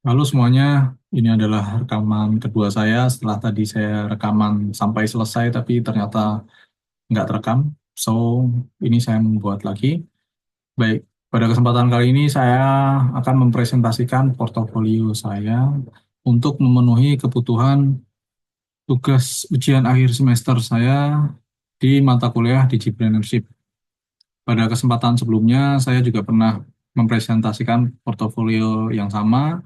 Halo semuanya, ini adalah rekaman kedua saya setelah tadi saya rekaman sampai selesai tapi ternyata nggak terekam. So, ini saya membuat lagi. Baik, pada kesempatan kali ini saya akan mempresentasikan portofolio saya untuk memenuhi kebutuhan tugas ujian akhir semester saya di mata kuliah Digipreneurship. Pada kesempatan sebelumnya, saya juga pernah mempresentasikan portofolio yang sama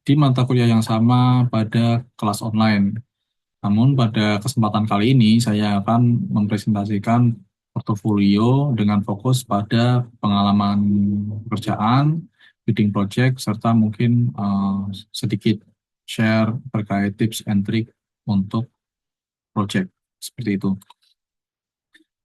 di mata kuliah yang sama pada kelas online. Namun pada kesempatan kali ini saya akan mempresentasikan portofolio dengan fokus pada pengalaman pekerjaan, bidding project, serta mungkin sedikit share terkait tips and trick untuk project. Seperti itu.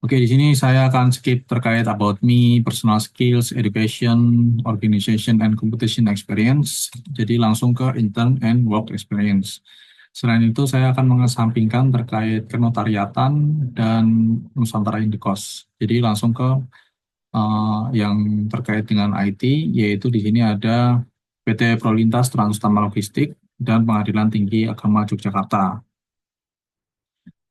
Oke, di sini saya akan skip terkait about me, personal skills, education, organization, and competition experience. Jadi langsung ke intern and work experience. Selain itu, saya akan mengesampingkan terkait kenotariatan dan Nusantara Indekos. Jadi langsung ke yang terkait dengan IT, yaitu di sini ada PT Prolintas Trans Utama Logistik dan Pengadilan Tinggi Agama Yogyakarta.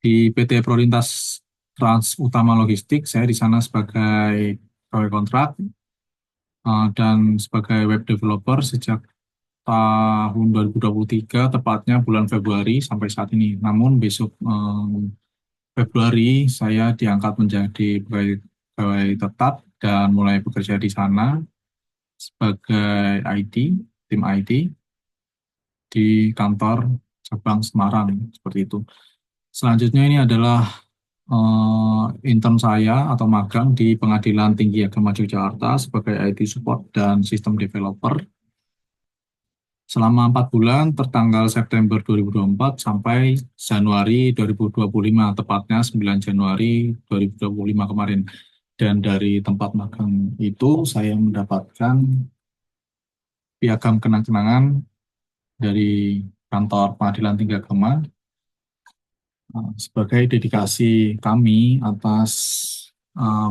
Di PT Prolintas Trans Utama Logistik, saya di sana sebagai pegawai kontrak dan sebagai web developer sejak tahun 2023, tepatnya bulan Februari sampai saat ini. Namun besok Februari saya diangkat menjadi pegawai, pegawai tetap dan mulai bekerja di sana sebagai IT, tim IT di kantor cabang Semarang, seperti itu. Selanjutnya ini adalah intern saya atau magang di Pengadilan Tinggi Agama Yogyakarta sebagai IT support dan sistem developer selama 4 bulan tertanggal September 2024 sampai Januari 2025, tepatnya 9 Januari 2025 kemarin. Dan dari tempat magang itu saya mendapatkan piagam kenang-kenangan dari kantor Pengadilan Tinggi Agama sebagai dedikasi kami atas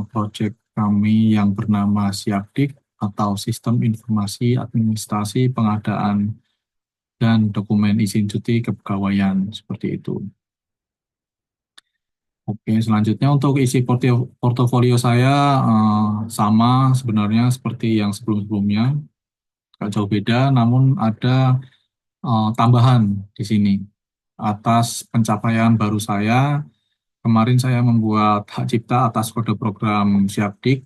proyek kami yang bernama Siapdik atau Sistem Informasi Administrasi Pengadaan dan Dokumen Izin Cuti Kepegawaian, seperti itu. Oke, selanjutnya untuk isi portofolio saya sama sebenarnya seperti yang sebelum-sebelumnya, nggak jauh beda, namun ada tambahan di sini atas pencapaian baru saya. Kemarin saya membuat hak cipta atas kode program Siapdik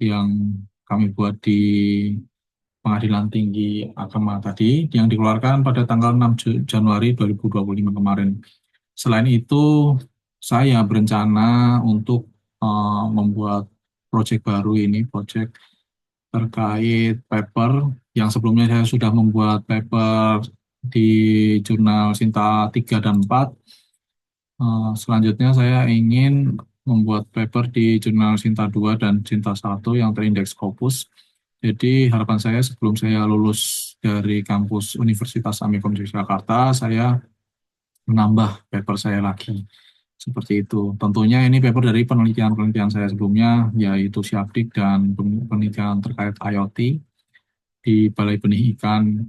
yang kami buat di Pengadilan Tinggi Agama tadi, yang dikeluarkan pada tanggal 6 Januari 2025 kemarin. Selain itu, saya berencana untuk membuat proyek baru ini, proyek terkait paper yang sebelumnya saya sudah membuat paper di jurnal Sinta 3 dan 4. Selanjutnya saya ingin membuat paper di jurnal Sinta 2 dan Sinta 1 yang terindeks Scopus. Jadi harapan saya sebelum saya lulus dari kampus Universitas Amikom Yogyakarta, saya menambah paper saya lagi. Seperti itu. Tentunya ini paper dari penelitian-penelitian saya sebelumnya, yaitu Siapdik dan penelitian terkait IoT di Balai Benih Ikan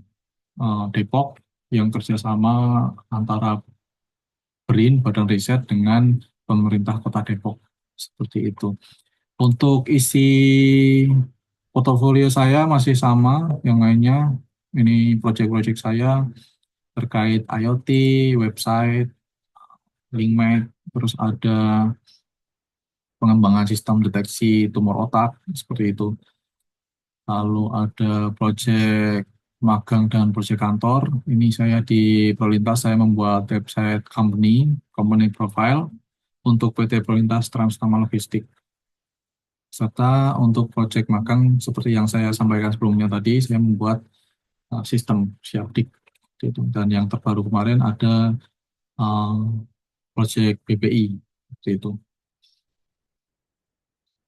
Depok yang kerjasama antara BRIN, Badan Riset, dengan pemerintah Kota Depok. Seperti itu. Untuk isi portofolio saya masih sama, yang lainnya ini proyek-proyek saya terkait IoT, website, LinkMate, terus ada pengembangan sistem deteksi tumor otak, seperti itu. Lalu ada proyek magang dan proyek kantor. Ini saya di Prolintas, saya membuat website company profile untuk PT Prolintas Trans Tama Logistik. Serta untuk proyek magang seperti yang saya sampaikan sebelumnya tadi, saya membuat sistem Siapdik. Gitu. Dan yang terbaru kemarin ada uh, proyek BPI. Itu.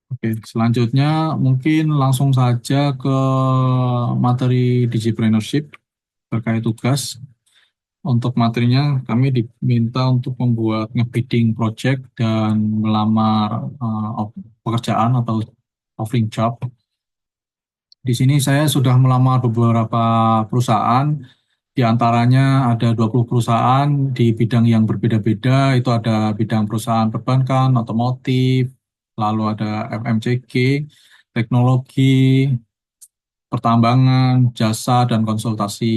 Oke, selanjutnya mungkin langsung saja ke materi Digipreneurship terkait tugas. Untuk materinya kami diminta untuk membuat ngebidding project dan melamar pekerjaan atau offering job Di sini saya sudah melamar beberapa perusahaan, di antaranya ada 20 perusahaan di bidang yang berbeda-beda. Itu ada bidang perusahaan perbankan, otomotif, lalu ada FMCG, teknologi, pertambangan, jasa dan konsultasi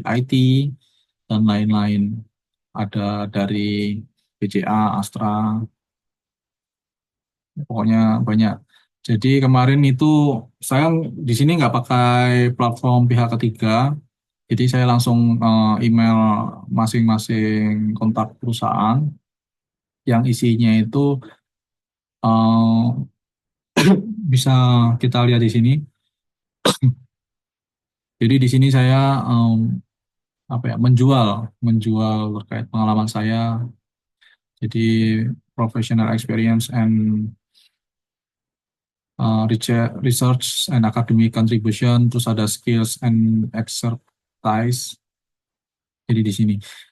IT, dan lain-lain. Ada dari BCA, Astra, pokoknya banyak. Jadi kemarin itu saya di sini nggak pakai platform pihak ketiga, jadi saya langsung email masing-masing kontak perusahaan yang isinya itu eh, bisa kita lihat di sini. Jadi di sini saya apa ya menjual menjual terkait pengalaman saya. Jadi professional experience and research and academic contribution, terus ada skills and exercise. Jadi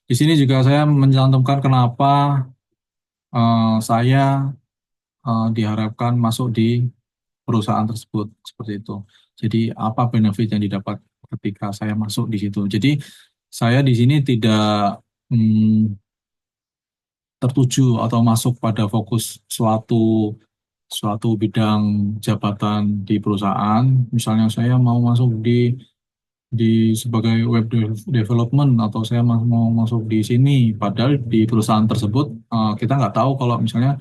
di sini juga saya mencantumkan kenapa saya diharapkan masuk di perusahaan tersebut seperti itu. Jadi apa benefit yang didapat ketika saya masuk di situ. Jadi saya di sini tidak mm, tertuju atau masuk pada fokus suatu suatu bidang jabatan di perusahaan. Misalnya saya mau masuk di sebagai development atau saya mau masuk di sini, padahal di perusahaan tersebut kita nggak tahu kalau misalnya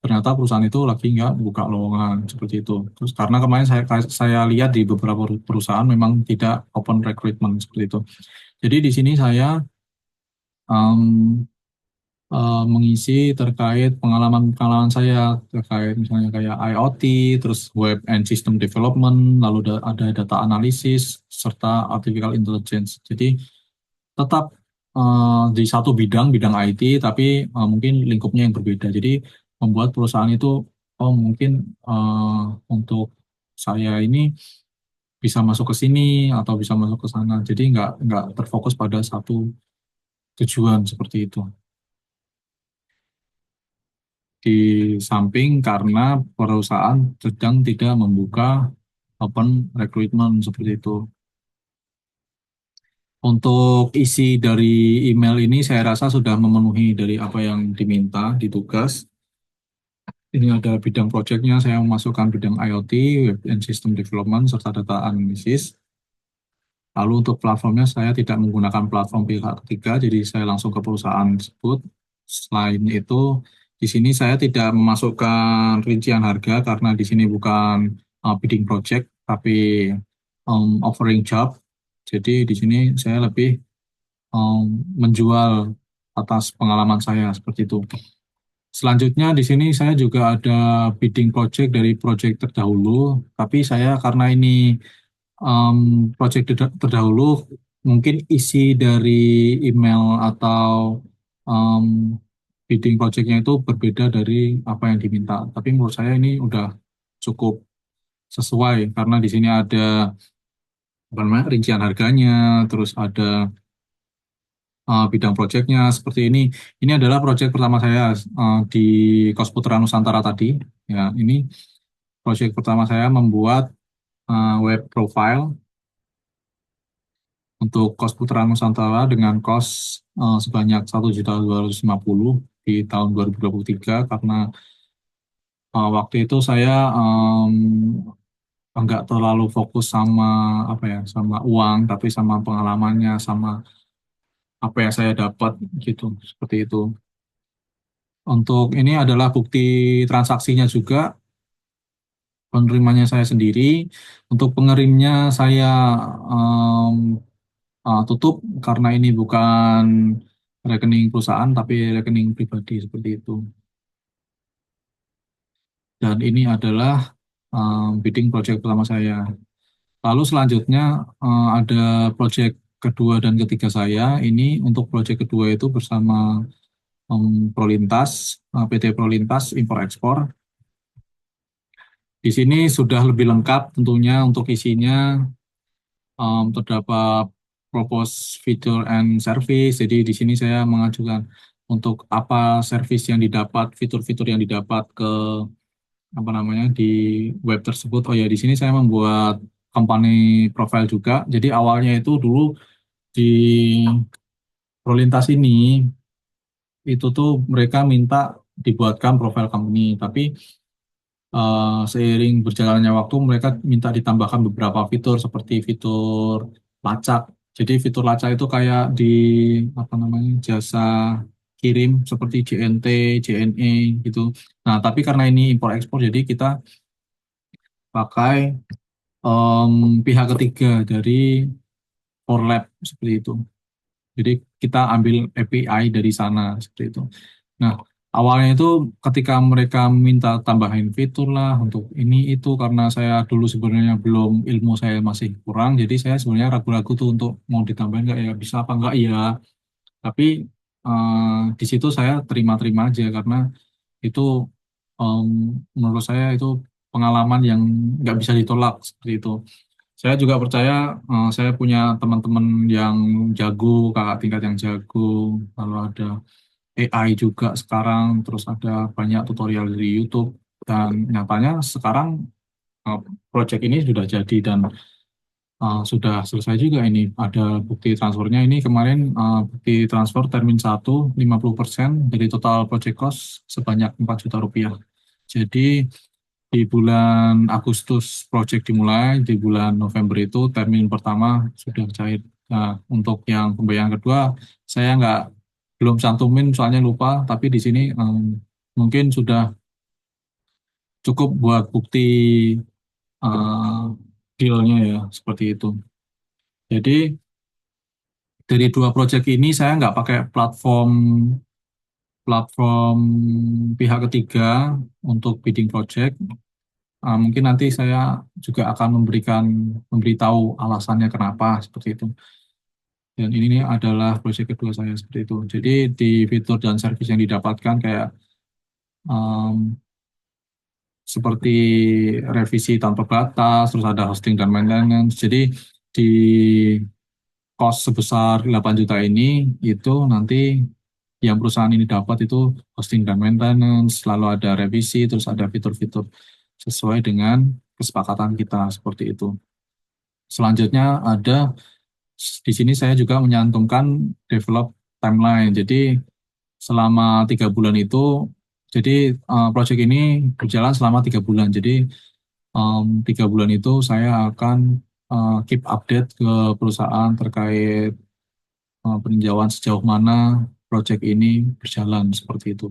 ternyata perusahaan itu lagi nggak buka lowongan seperti itu. Terus karena kemarin saya lihat di beberapa perusahaan memang tidak open recruitment seperti itu. Jadi di sini saya um, mengisi terkait pengalaman-pengalaman saya terkait misalnya kayak IoT, terus web and system development, lalu ada data analysis serta artificial intelligence. Jadi tetap di satu bidang IT, tapi mungkin lingkupnya yang berbeda. Jadi membuat perusahaan itu, oh mungkin untuk saya ini bisa masuk ke sini atau bisa masuk ke sana. Jadi nggak terfokus pada satu tujuan seperti itu. Di samping karena perusahaan sedang tidak membuka open recruitment seperti itu. Untuk isi dari email ini saya rasa sudah memenuhi dari apa yang diminta di tugas. Ini ada bidang proyeknya, saya memasukkan bidang IoT, Web and System Development, serta data analysis. Lalu untuk platformnya saya tidak menggunakan platform pihak ketiga, jadi saya langsung ke perusahaan tersebut. Selain itu, di sini saya tidak memasukkan rincian harga karena di sini bukan bidding project, tapi offering job. Jadi di sini saya lebih menjual atas pengalaman saya seperti itu. Selanjutnya di sini saya juga ada bidding project dari project terdahulu, tapi saya karena ini um, project terdahulu, mungkin isi dari email atau um, bidding projectnya itu berbeda dari apa yang diminta. Tapi menurut saya ini udah cukup sesuai karena di sini ada apa namanya, rincian harganya, terus ada bidang proyeknya seperti ini. Ini adalah proyek pertama saya di Kos Putra Nusantara tadi. Ya, ini proyek pertama saya membuat web profile untuk Kos Putra Nusantara dengan kos sebanyak 1.250.000 di tahun 2023 karena waktu itu saya enggak terlalu fokus sama apa ya, sama uang, tapi sama pengalamannya, sama apa yang saya dapat gitu, seperti itu. Untuk ini adalah bukti transaksinya juga, penerimanya saya sendiri. Untuk pengerimnya saya em, tutup karena ini bukan rekening perusahaan tapi rekening pribadi seperti itu. Dan ini adalah bidding project pertama saya. Lalu selanjutnya ada project kedua dan ketiga saya. Ini untuk project kedua itu bersama Prolintas, PT Prolintas Impor Ekspor. Di sini sudah lebih lengkap tentunya untuk isinya, terdapat propose feature and service. Jadi di sini saya mengajukan untuk apa service yang didapat, fitur-fitur yang didapat ke apa namanya di web tersebut. Oh ya, di sini saya membuat company profile juga. Jadi awalnya itu dulu di Prolintas ini itu tuh mereka minta dibuatkan profile company, tapi seiring berjalannya waktu mereka minta ditambahkan beberapa fitur seperti fitur lacak. Jadi fitur lacak itu kayak di apa namanya jasa kirim seperti JNT, JNE gitu. Nah, tapi karena ini impor ekspor jadi kita pakai pihak ketiga dari Core Lab seperti itu. Jadi kita ambil API dari sana seperti itu. Nah, awalnya itu ketika mereka minta tambahin fitur lah untuk ini itu karena saya dulu sebenarnya belum ilmu saya masih kurang, jadi saya sebenarnya ragu-ragu tuh untuk mau ditambahin nggak ya bisa apa nggak ya. Tapi di situ saya terima-terima aja karena itu em, menurut saya itu pengalaman yang nggak bisa ditolak seperti itu. Saya juga percaya saya punya teman-teman yang jago, kakak tingkat yang jago, lalu ada AI juga sekarang, terus ada banyak tutorial dari YouTube, dan nyatanya sekarang uh, project ini sudah jadi dan sudah selesai juga ini. Ada bukti transfernya ini kemarin bukti transfer termin 1 50% dari total project cost sebanyak 4 juta rupiah. Jadi di bulan Agustus project dimulai, di bulan November itu termin pertama sudah cair. Nah, untuk yang pembayaran kedua, saya nggak belum cantumin soalnya lupa, tapi di sini mungkin sudah cukup buat bukti dealnya ya, seperti itu. Jadi dari dua project ini saya nggak pakai platform platform pihak ketiga untuk bidding project. Mungkin nanti saya juga akan memberitahu alasannya kenapa seperti itu. Dan ini nih adalah proyek kedua saya seperti itu. Jadi di fitur dan service yang didapatkan kayak um, seperti revisi tanpa batas, terus ada hosting dan maintenance. Jadi di cost sebesar 8 juta ini itu nanti yang perusahaan ini dapat itu hosting dan maintenance, lalu ada revisi, terus ada fitur-fitur sesuai dengan kesepakatan kita seperti itu. Selanjutnya ada di sini saya juga menyantumkan develop timeline. Jadi selama 3 bulan itu, jadi proyek ini berjalan selama 3 bulan. Jadi 3 bulan itu saya akan keep update ke perusahaan terkait peninjauan sejauh mana proyek ini berjalan seperti itu.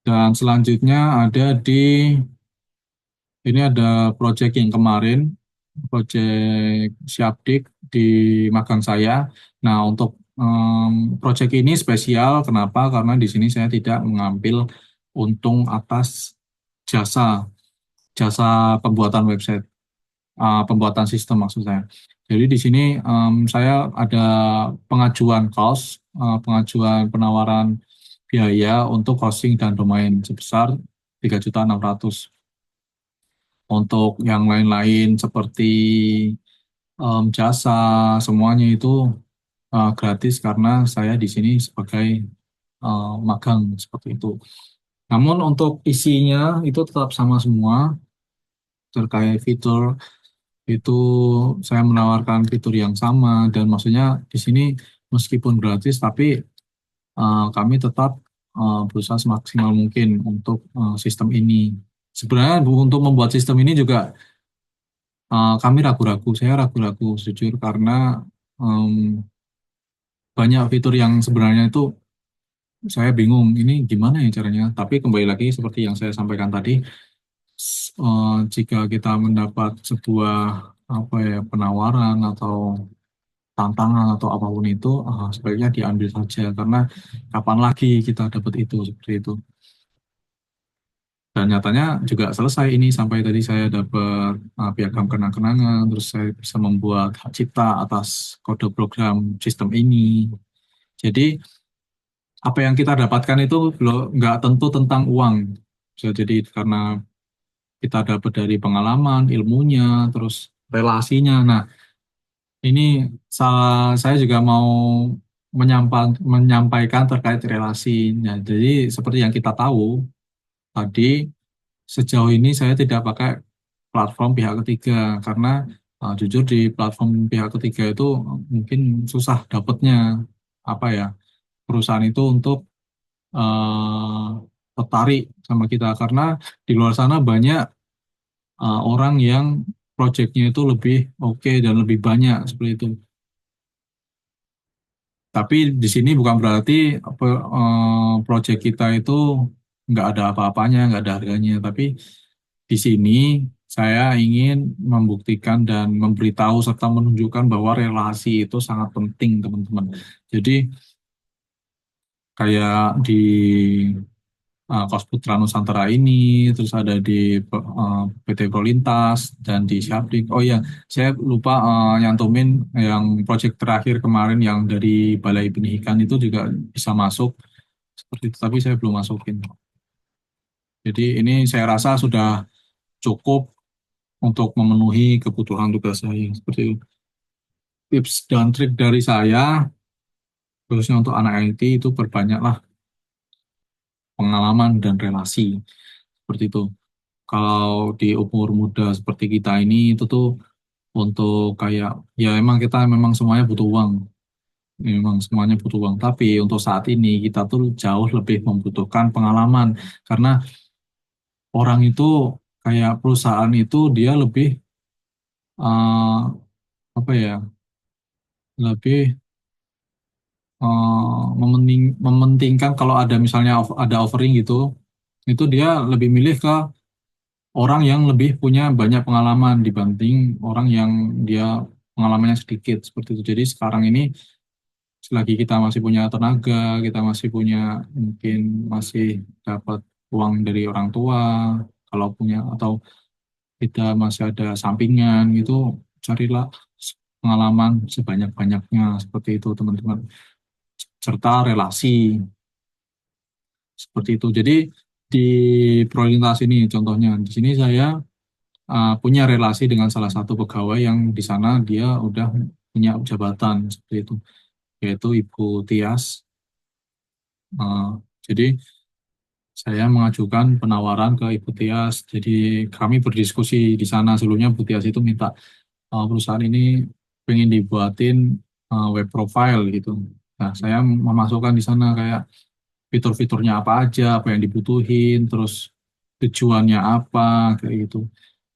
Dan selanjutnya ada di ini ada proyek yang kemarin, proyek Siapdik di magang saya. Nah, untuk proyek ini spesial, kenapa? Karena di sini saya tidak mengambil untung atas jasa jasa pembuatan website, pembuatan sistem maksud saya. Jadi di sini saya ada pengajuan cost, pengajuan penawaran biaya untuk hosting dan domain sebesar 3.600.000. Untuk yang lain-lain seperti jasa semuanya itu gratis karena saya di sini sebagai magang seperti itu. Namun untuk isinya itu tetap sama semua terkait fitur itu saya menawarkan fitur yang sama dan maksudnya di sini meskipun gratis tapi kami tetap berusaha semaksimal mungkin untuk sistem ini. Sebenarnya untuk membuat sistem ini juga kami ragu-ragu, saya ragu-ragu jujur karena em, banyak fitur yang sebenarnya itu saya bingung ini gimana ya caranya. Tapi kembali lagi seperti yang saya sampaikan tadi, jika kita mendapat sebuah apa ya penawaran atau tantangan atau apapun itu, sebaiknya diambil saja karena kapan lagi kita dapat itu seperti itu. Dan nyatanya juga selesai ini sampai tadi saya dapat piagam kenang-kenangan, terus saya bisa membuat hak cipta atas kode program sistem ini. Jadi apa yang kita dapatkan itu belum nggak tentu tentang uang. Bisa jadi karena kita dapat dari pengalaman, ilmunya, terus relasinya. Nah, ini saya juga mau menyampaikan terkait relasinya. Jadi seperti yang kita tahu tadi, sejauh ini saya tidak pakai platform pihak ketiga karena jujur di platform pihak ketiga itu mungkin susah dapatnya apa ya perusahaan itu untuk tertarik sama kita karena di luar sana banyak orang yang proyeknya itu lebih oke dan lebih banyak seperti itu. Tapi di sini bukan berarti proyek kita itu nggak ada apa-apanya, nggak ada harganya. Tapi di sini saya ingin membuktikan dan memberitahu serta menunjukkan bahwa relasi itu sangat penting, teman-teman. Jadi kayak di Kos Putra Nusantara ini, terus ada di PT Prolintas dan di Syaprik. Oh ya, saya lupa nyantumin yang proyek terakhir kemarin yang dari Balai Pendidikan itu juga bisa masuk seperti itu, tapi saya belum masukin. Jadi ini saya rasa sudah cukup untuk memenuhi kebutuhan tugas saya seperti itu. Tips dan trik dari saya, khususnya untuk anak IT itu perbanyaklah pengalaman dan relasi seperti itu. Kalau di umur muda seperti kita ini itu tuh untuk kayak ya emang kita memang semuanya butuh uang, memang semuanya butuh uang. Tapi untuk saat ini kita tuh jauh lebih membutuhkan pengalaman karena orang itu kayak perusahaan itu dia lebih apa ya lebih mementingkan kalau ada misalnya ada offering gitu itu dia lebih milih ke orang yang lebih punya banyak pengalaman dibanding orang yang dia pengalamannya sedikit seperti itu. Jadi sekarang ini selagi kita masih punya tenaga, kita masih punya mungkin masih dapat uang dari orang tua, kalau punya atau kita masih ada sampingan gitu, carilah pengalaman sebanyak-banyaknya seperti itu teman-teman. Serta relasi seperti itu. Jadi di Prolintas ini contohnya di sini saya punya relasi dengan salah satu pegawai yang di sana dia udah punya jabatan seperti itu, yaitu Ibu Tias. Uh, jadi saya mengajukan penawaran ke Ibu Tias. Jadi kami berdiskusi di sana. Sebelumnya Ibu Tias itu minta perusahaan ini pengen dibuatin web profile gitu. Nah, saya memasukkan di sana kayak fitur-fiturnya apa aja, apa yang dibutuhin, terus tujuannya apa, kayak gitu.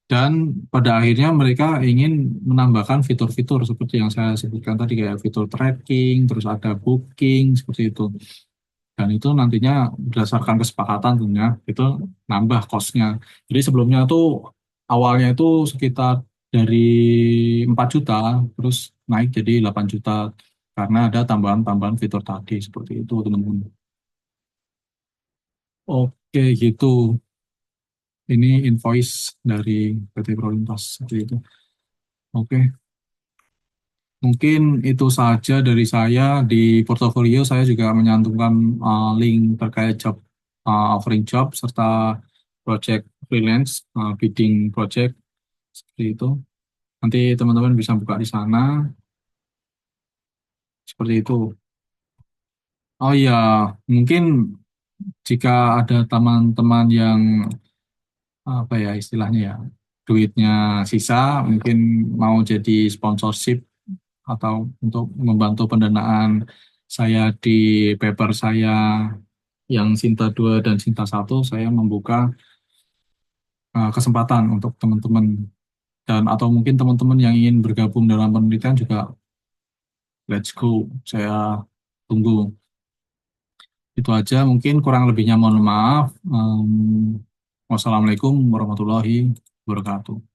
Dan pada akhirnya mereka ingin menambahkan fitur-fitur seperti yang saya sebutkan tadi, kayak fitur tracking, terus ada booking, seperti itu. Dan itu nantinya berdasarkan kesepakatan tentunya, itu nambah cost-nya. Jadi sebelumnya tuh awalnya itu sekitar dari 4 juta, terus naik jadi 8 juta, karena ada tambahan-tambahan fitur tadi, seperti itu teman-teman. Oke gitu, ini invoice dari PT Prolintas, seperti itu. Oke. Mungkin itu saja dari saya. Di portofolio saya juga menyantumkan link terkait job offering job serta project freelance bidding project seperti itu. Nanti teman-teman bisa buka di sana seperti itu. Oh iya, mungkin jika ada teman-teman yang apa ya istilahnya ya duitnya sisa, mungkin mau jadi sponsorship atau untuk membantu pendanaan saya di paper saya yang Sinta 2 dan Sinta 1, saya membuka kesempatan untuk teman-teman dan atau mungkin teman-teman yang ingin bergabung dalam penelitian juga let's go, saya tunggu. Itu aja mungkin kurang lebihnya mohon maaf. Wassalamualaikum warahmatullahi wabarakatuh.